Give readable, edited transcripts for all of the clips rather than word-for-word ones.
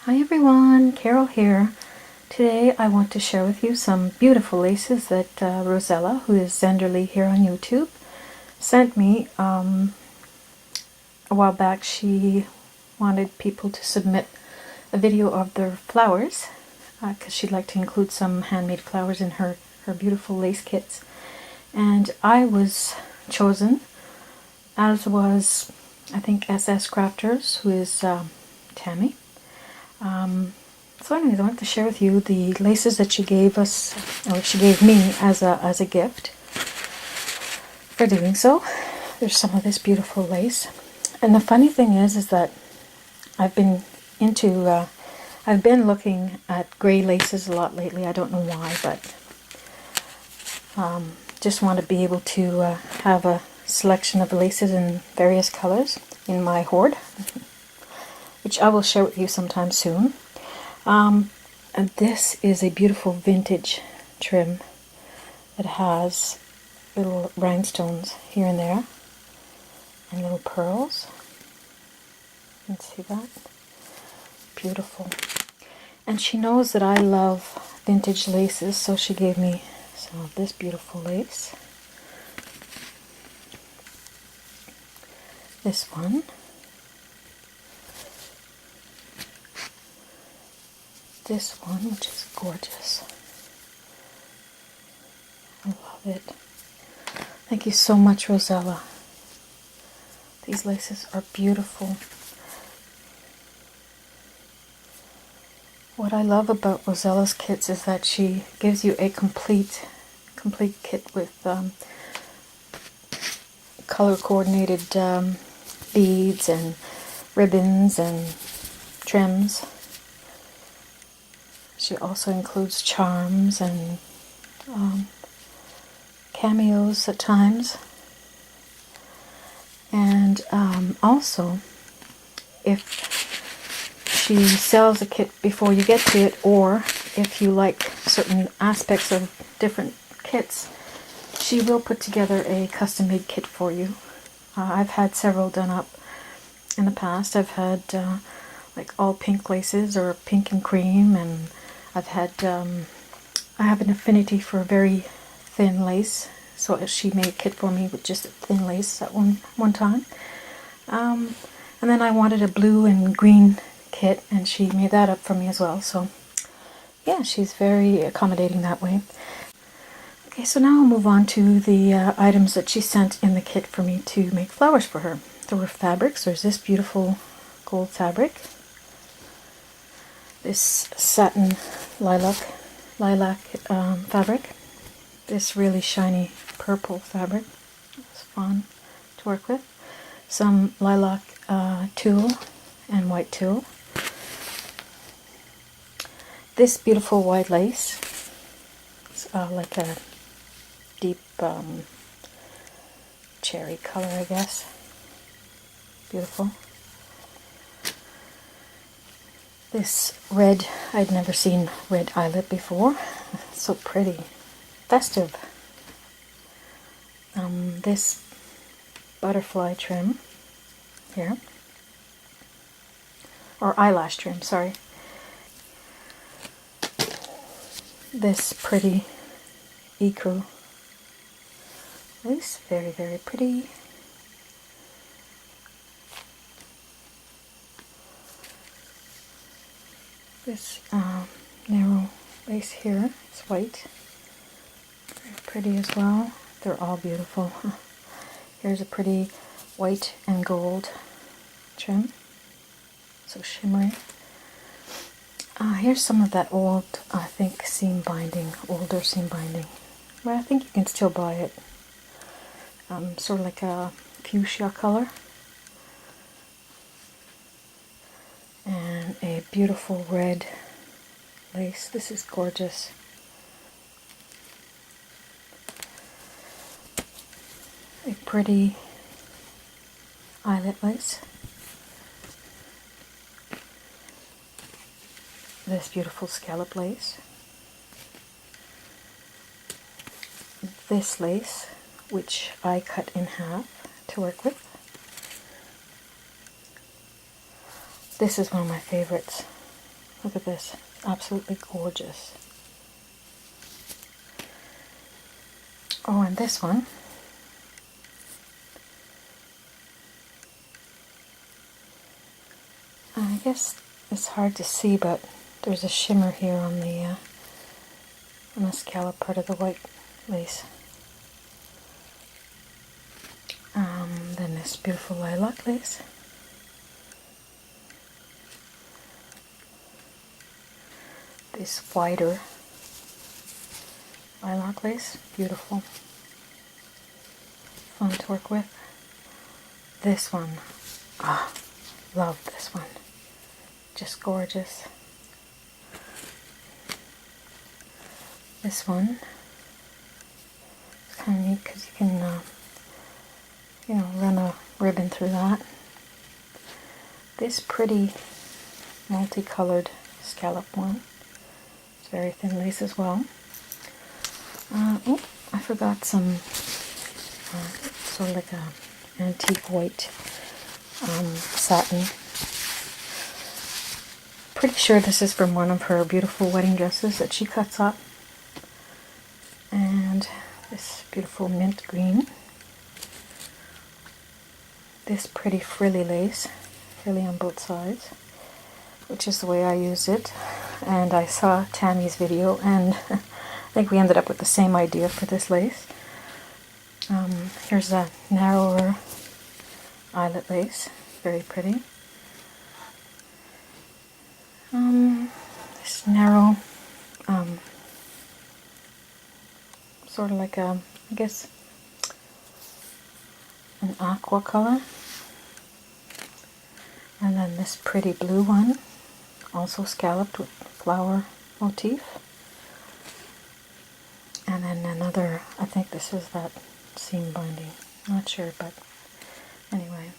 Hi everyone, Carole here. Today I want to share with you some beautiful laces that Rozella, who is Zenderly here on YouTube, sent me a while back. She wanted people to submit a video of their flowers because she'd like to include some handmade flowers in her beautiful lace kits. And I was chosen, as was I think SS Crafters, who is Tammy. So anyways, I want to share with you the laces that she gave us, or she gave me as a gift for doing so. There's some of this beautiful lace. And the funny thing is that I've been looking at gray laces a lot lately. I don't know why, but just want to be able to have a selection of laces in various colors in my hoard, which I will share with you sometime soon. And this is a beautiful vintage trim that has little rhinestones here and there and little pearls. You can see that? Beautiful. And she knows that I love vintage laces, so she gave me some of this beautiful lace. This one. This one, which is gorgeous. I love it. Thank you so much, Rozella. These laces are beautiful. What I love about Rozella's kits is that she gives you a complete kit with color-coordinated beads and ribbons and trims. She also includes charms and cameos at times. And also, if she sells a kit before you get to it, or if you like certain aspects of different kits, she will put together a custom-made kit for you. I've had several done up in the past. I've had like all pink laces or pink and cream, and I've had, I have an affinity for very thin lace, so she made a kit for me with just thin lace at one time. And then I wanted a blue and green kit, and she made that up for me as well. So yeah, she's very accommodating that way. Okay, so now I'll move on to the items that she sent in the kit for me to make flowers for her. There were fabrics. There's this beautiful gold fabric. This satin lilac fabric. This really shiny purple fabric. It's fun to work with. Some lilac tulle and white tulle. This beautiful white lace. It's like a deep cherry color, I guess. Beautiful. This red, I'd never seen red eyelet before. It's so pretty. Festive. This butterfly trim here. Or eyelash trim, sorry. This pretty ecru lace. Very, very pretty. This narrow lace here, it's white. Very pretty as well. They're all beautiful. Here's a pretty white and gold trim. So shimmery. Here's some of that old, I think, seam binding, older seam binding. Well, I think you can still buy it. Sort of like a fuchsia color. And a beautiful red lace. This is gorgeous. A pretty eyelet lace. This beautiful scallop lace. This lace, which I cut in half to work with. This is one of my favorites. Look at this. Absolutely gorgeous. Oh, and this one. I guess it's hard to see, but there's a shimmer here on the scallop part of the white lace. Then this beautiful lilac lace. This wider lilac lace, beautiful, fun to work with. This one, love this one, just gorgeous. This one is kind of neat because you can, run a ribbon through that. This pretty multicolored scallop one. It's very thin lace as well. Oh, I forgot some sort of like a antique white satin. Pretty sure this is from one of her beautiful wedding dresses that she cuts up. And this beautiful mint green. This pretty frilly lace, frilly on both sides, which is the way I use it. And I saw Tammy's video, and I think we ended up with the same idea for this lace. Here's a narrower eyelet lace, very pretty. This narrow, sort of like a, I guess, an aqua color. And then this pretty blue one, also scalloped with flower motif. And then another, I think this is that seam binding, not sure, but anyway.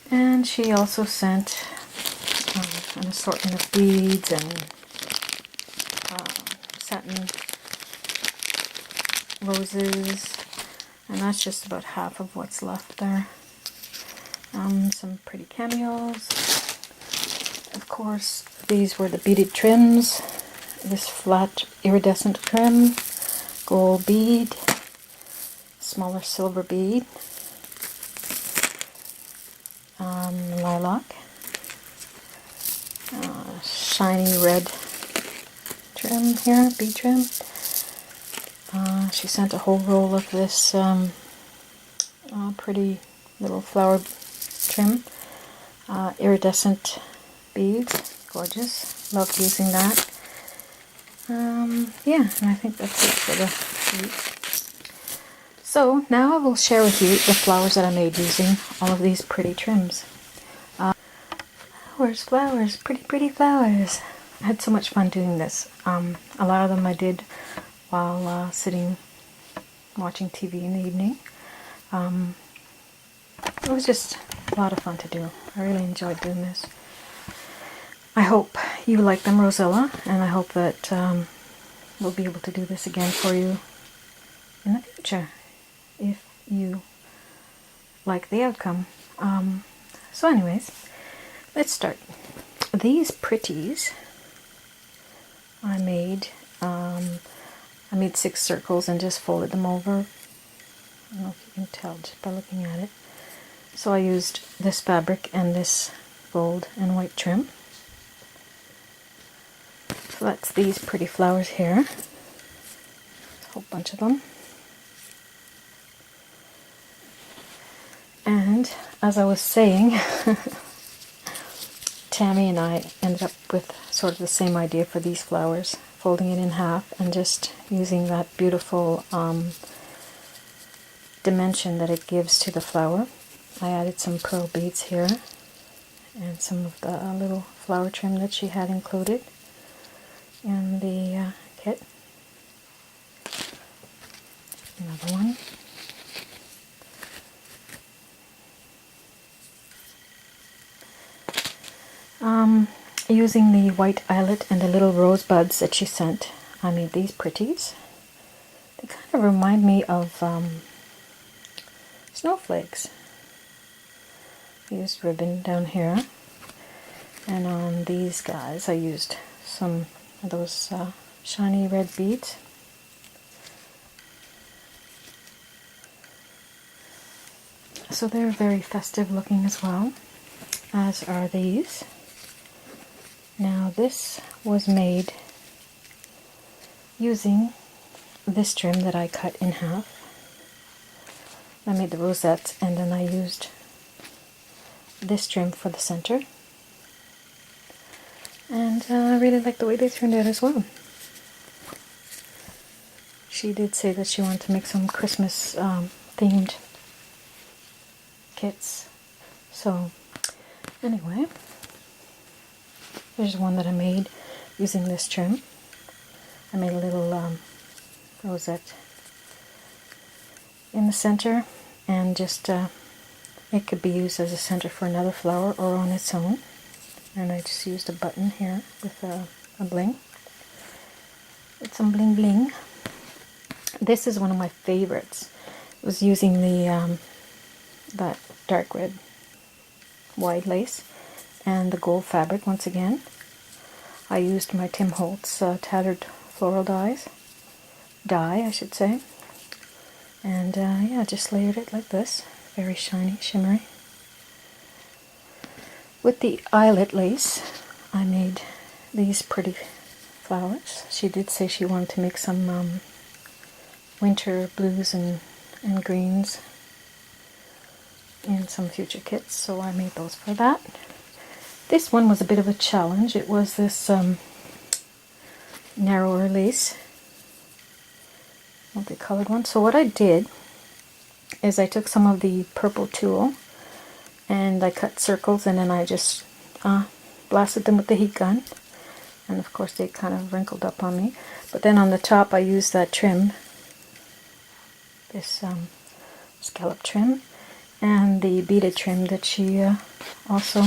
And she also sent an assortment of beads and satin roses, and that's just about half of what's left there. Some pretty cameos. Of course, these were the beaded trims. This flat iridescent trim, gold bead, smaller silver bead, lilac, shiny red trim here, bead trim. She sent a whole roll of this pretty little flower trim, iridescent beads, gorgeous. Loved using that. Yeah, and I think that's it for the sheet. So now I will share with you the flowers that I made using all of these pretty trims. Flowers, pretty flowers. I had so much fun doing this. A lot of them I did while sitting watching TV in the evening. It was just a lot of fun to do. I really enjoyed doing this. I hope you like them, Rozella, and I hope that we'll be able to do this again for you in the future if you like the outcome. So anyways, let's start. These pretties I made 6 circles and just folded them over. I don't know if you can tell just by looking at it. So I used this fabric and this gold and white trim. So that's these pretty flowers here. There's a whole bunch of them. And as I was saying, Tammy and I ended up with sort of the same idea for these flowers, folding it in half and just using that beautiful dimension that it gives to the flower. I added some pearl beads here and some of the little flower trim that she had included in the kit. Another one. Using the white eyelet and the little rosebuds that she sent, I made these pretties. They kind of remind me of snowflakes. I used ribbon down here. And on these guys I used some of those shiny red beads. So they're very festive looking as well, as are these. Now this was made using this trim that I cut in half. I made the rosettes and then I used this trim for the center. And I really like the way they turned out as well. She did say that she wanted to make some Christmas themed kits. So anyway, here's one that I made using this trim. I made a little rosette in the center, and just it could be used as a center for another flower or on its own. And I just used a button here with a bling. It's some bling bling. This is one of my favorites. It was using the that dark red wide lace and the gold fabric once again. I used my Tim Holtz tattered floral dye, I should say. And yeah, just layered it like this. Very shiny, shimmery. With the eyelet lace, I made these pretty flowers. She did say she wanted to make some winter blues and greens in some future kits, so I made those for that. This one was a bit of a challenge. It was this narrower lace, multicolored one. So what I did is I took some of the purple tulle and I cut circles, and then I just blasted them with the heat gun, and of course they kind of wrinkled up on me. But then on the top I used that trim, this scallop trim, and the beaded trim that she also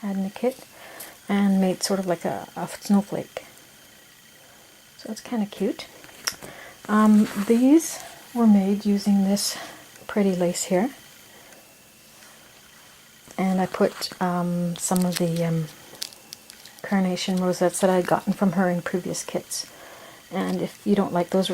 had in the kit, and made sort of like a snowflake. So it's kind of cute. These were made using this pretty lace here, and I put some of the carnation rosettes that I had gotten from her in previous kits. And if you don't like those,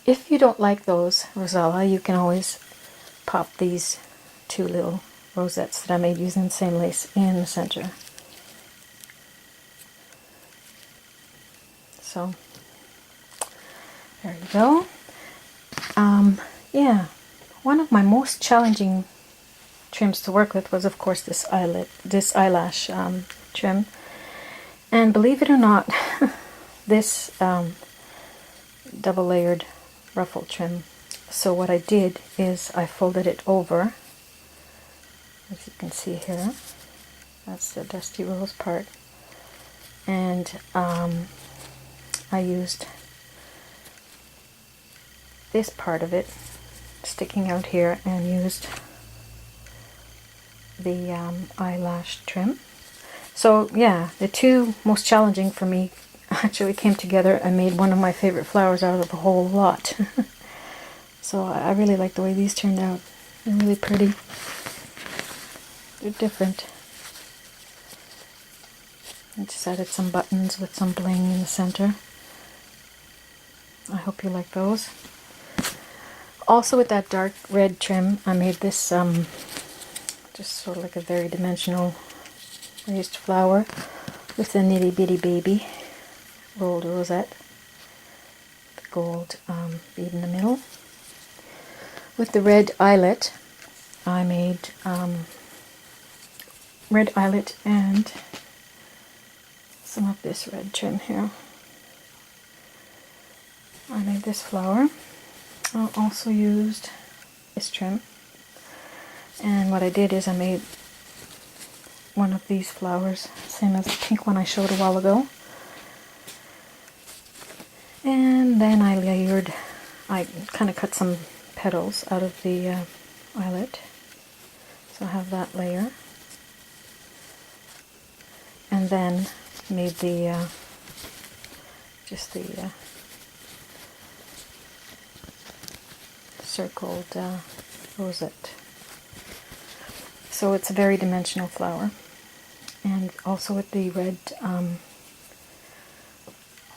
if you don't like those, Rozella, you can always pop these two little rosettes that I made using the same lace in the center. So there you go. Yeah, one of my most challenging trims to work with was, of course, this eyelash trim. And believe it or not, this double-layered ruffle trim. So what I did is I folded it over, as you can see here. That's the dusty rose part. And I used this part of it sticking out here, and used the eyelash trim. So yeah, the two most challenging for me actually came together and made one of my favorite flowers out of the whole lot. So I really like the way these turned out. They're really pretty. They're different. I just added some buttons with some bling in the center. I hope you like those. Also with that dark red trim, I made this just sort of like a very dimensional raised flower with a nitty bitty baby rolled rosette, the gold bead in the middle. With the red eyelet, I made red eyelet and some of this red trim here. I made this flower. I also used this trim, and what I did is I made one of these flowers, same as the pink one I showed a while ago, and then I kind of cut some petals out of the eyelet, so I have that layer, and then made the just the circled rosette So it's a very dimensional flower. And also with the red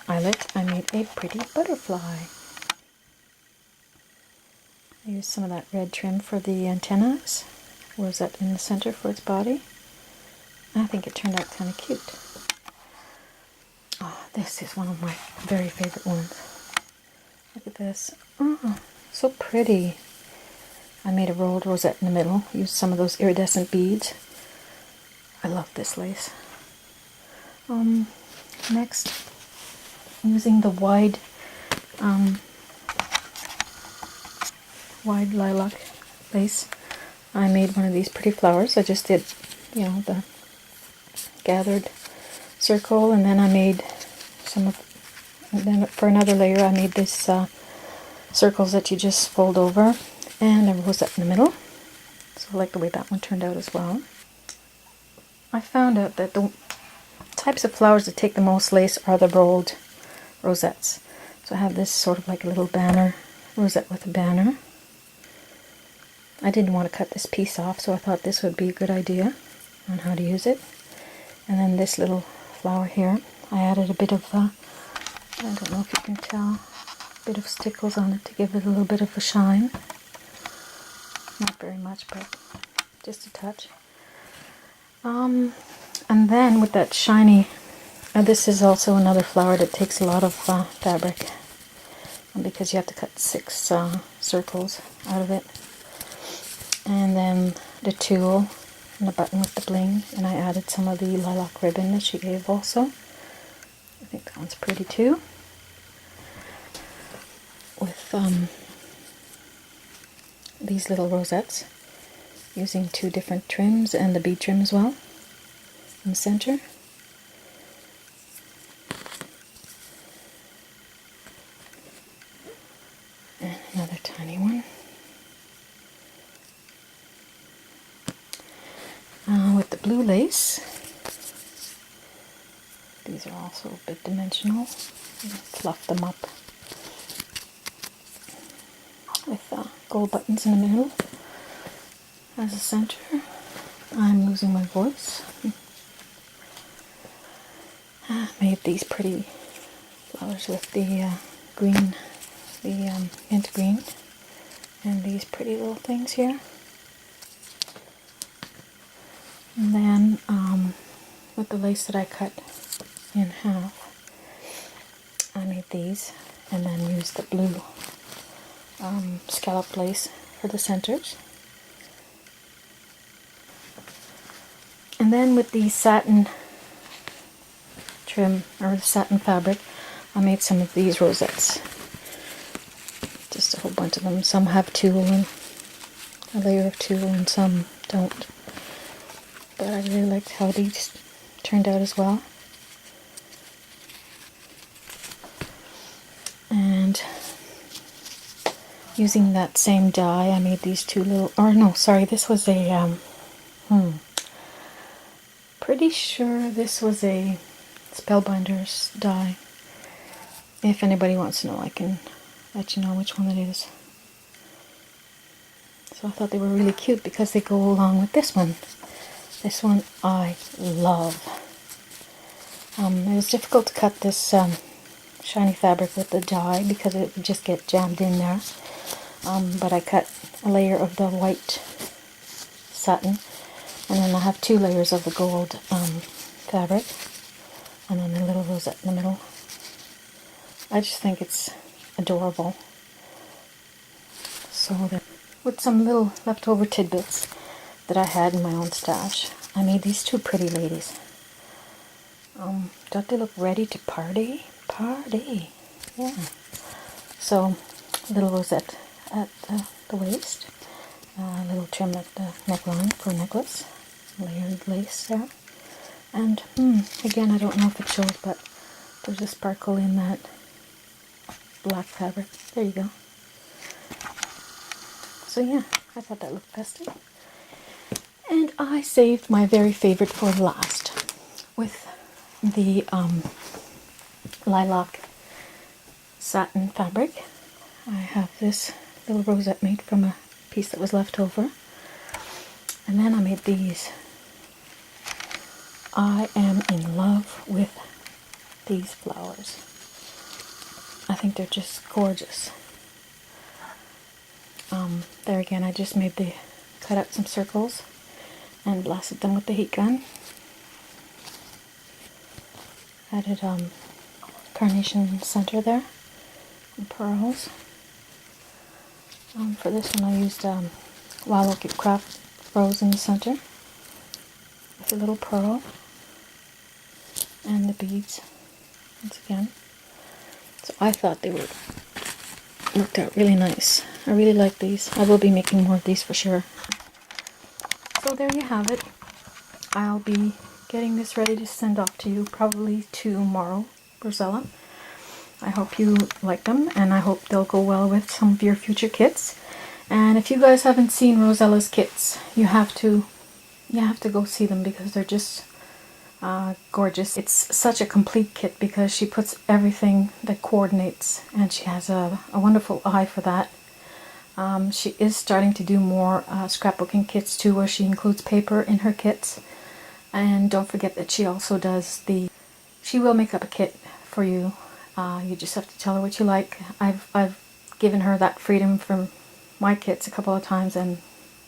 eyelet, I made a pretty butterfly. I used some of that red trim for the antennas. Was that in the center for its body? I think it turned out kind of cute. Oh, this is one of my very favorite ones. Look at this. Oh, so pretty. I made a rolled rosette in the middle. Used some of those iridescent beads. I love this lace. Next, using the wide lilac lace, I made one of these pretty flowers. I just did, you know, the gathered circle, and then I made some of, and then for another layer I made this circles that you just fold over, and a rosette in the middle. So I like the way that one turned out as well. I found out that the types of flowers that take the most lace are the rolled rosettes. So I have this sort of like a little banner, rosette with a banner. I didn't want to cut this piece off, so I thought this would be a good idea on how to use it. And then this little flower here, I added a bit of, I don't know if you can tell, a bit of stickles on it to give it a little bit of a shine. Not very much, but just a touch. And then with that shiny, this is also another flower that takes a lot of fabric, because you have to cut 6 circles out of it. And then the tulle and the button with the bling, and I added some of the lilac ribbon that she gave also. I think that one's pretty too. With these little rosettes, using 2 different trims and the bead trim as well in the center. And another tiny one. With the blue lace, these are also a bit dimensional. Fluff them up with gold buttons in the middle as a center. I'm losing my voice. Made these pretty flowers with the green, the mint green, and these pretty little things here. And then with the lace that I cut in half, I made these, and then used the blue scallop lace for the centers. And then with the satin trim, or satin fabric, I made some of these rosettes. Just a whole bunch of them. Some have tulle and a layer of tulle, and some don't. But I really liked how these turned out as well. And using that same die, I made these 2 little, or no, sorry, this was a, pretty sure this was a Spellbinder's die. If anybody wants to know, I can let you know which one it is. So I thought they were really cute because they go along with this one. This one I love. It was difficult to cut this shiny fabric with the die because it would just get jammed in there. But I cut a layer of the white satin, and then I have 2 layers of the gold fabric, and then a little rosette in the middle. I just think it's adorable. So that, with some little leftover tidbits that I had in my own stash, I made these 2 pretty ladies. Don't they look ready to party? Party! Yeah. So, a little rosette at the waist, a little trim at the neckline for a necklace, layered lace there. And, again, I don't know if it shows, but there's a sparkle in that black fabric. There you go. So yeah, I thought that looked festive. And I saved my very favorite for last with the lilac satin fabric. I have this little rosette made from a piece that was left over. And then I made these. I am in love with these flowers. I think they're just gorgeous. There again, I just cut out some circles and blasted them with the heat gun. Added carnation center there and pearls. For this one I used Wild Orchid Craft Rose in the center with a little pearl and the beads once again. So I thought they worked out really nice. I really like these. I will be making more of these for sure. So there you have it. I'll be getting this ready to send off to you probably tomorrow, Rozella. I hope you like them, and I hope they'll go well with some of your future kits. And if you guys haven't seen Rozella's kits, you have to go see them because they're just gorgeous. It's such a complete kit because she puts everything that coordinates, and she has a wonderful eye for that. She is starting to do more scrapbooking kits too, where she includes paper in her kits. And don't forget that she also does she will make up a kit for you. You just have to tell her what you like. I've given her that freedom for my kits a couple of times, and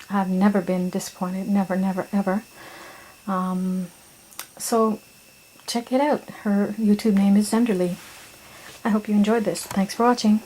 I've never been disappointed. Never, never, ever. So check it out. Her YouTube name is Zenderly. I hope you enjoyed this. Thanks for watching.